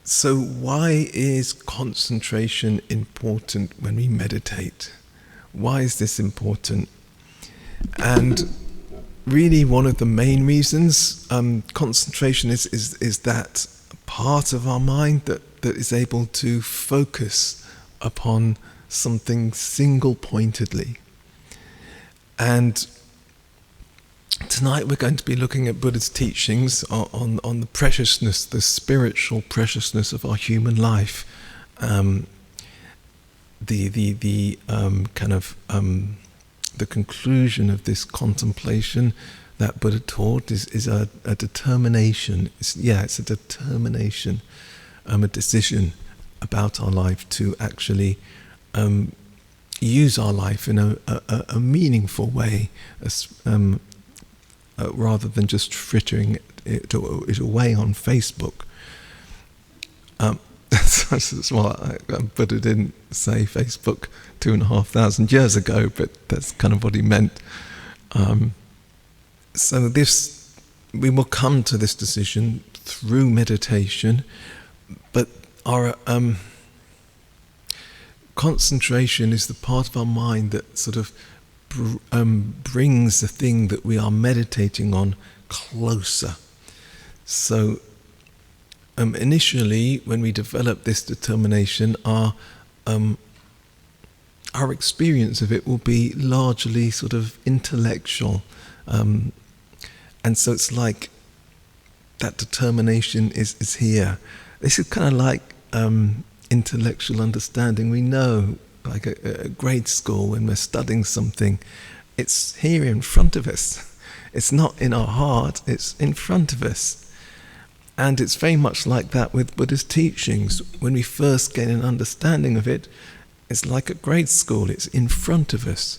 So why is concentration important when we meditate? Why is this important? And really one of the main reasons concentration is that part of our mind that is able to focus upon something single-pointedly. And tonight we're going to be looking at Buddha's teachings on the preciousness, the spiritual preciousness of our human life. The conclusion of this contemplation that Buddha taught is a determination. It's a determination, a decision about our life to actually use our life in a meaningful way, rather than just frittering it away on Facebook. Buddha didn't say Facebook 2,500 years ago, but that's kind of what he meant. So we will come to this decision through meditation, but our concentration is the part of our mind that sort of brings the thing that we are meditating on closer. So initially, when we develop this determination, our experience of it will be largely sort of intellectual, and so it's like that determination is here. This is kind of like intellectual understanding. We know, like at grade school when we're studying something, it's here in front of us. It's not in our heart, it's in front of us. And it's very much like that with Buddha's teachings. When we first gain an understanding of it, it's like at grade school, it's in front of us.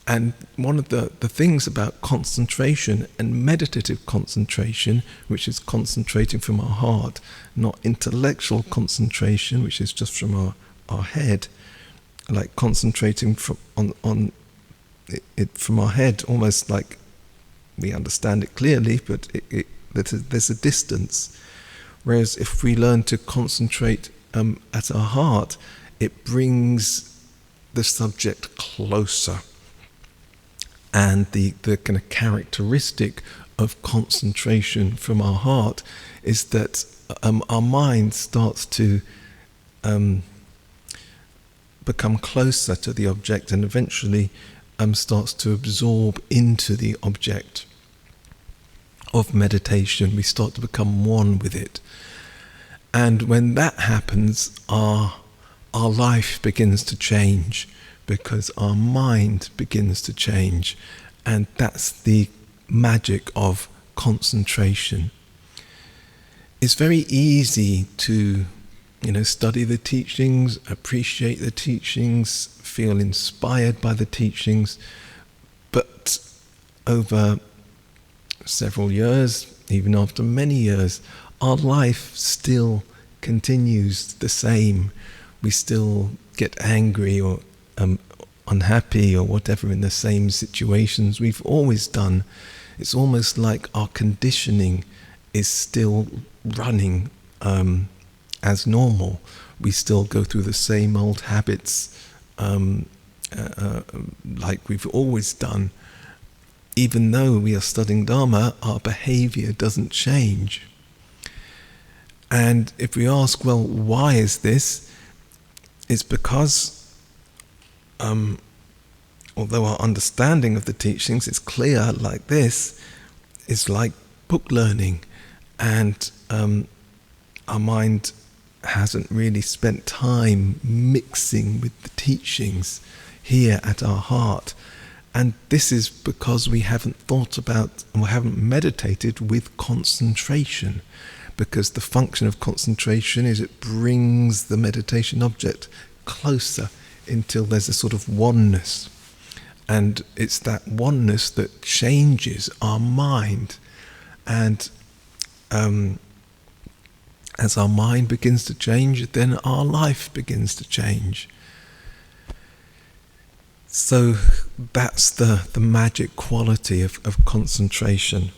And one of the things about concentration and meditative concentration, which is concentrating from our heart, not intellectual concentration, which is just from our head, like concentrating on it from our head, almost like we understand it clearly, but there's a distance. Whereas if we learn to concentrate at our heart, it brings the subject closer. And the kind of characteristic of concentration from our heart is that our mind starts to become closer to the object and eventually starts to absorb into the object of meditation. We start to become one with it. And when that happens, our life begins to change, because our mind begins to change. And that's the magic of concentration. It's very easy to, study the teachings, appreciate the teachings, feel inspired by the teachings, but over several years, even after many years, our life still continues the same. We still get angry or unhappy or whatever in the same situations we've always done. It's almost like our conditioning is still running as normal. We still go through the same old habits like we've always done. Even though we are studying Dharma, our behavior doesn't change. And if we ask, well, why is this? It's because although our understanding of the teachings is clear like this, it's like book learning, and our mind hasn't really spent time mixing with the teachings here at our heart. And this is because we haven't thought about or haven't meditated with concentration, because the function of concentration is it brings the meditation object closer until there's a sort of oneness. And it's that oneness that changes our mind. And as our mind begins to change, then our life begins to change. So that's the magic quality of concentration.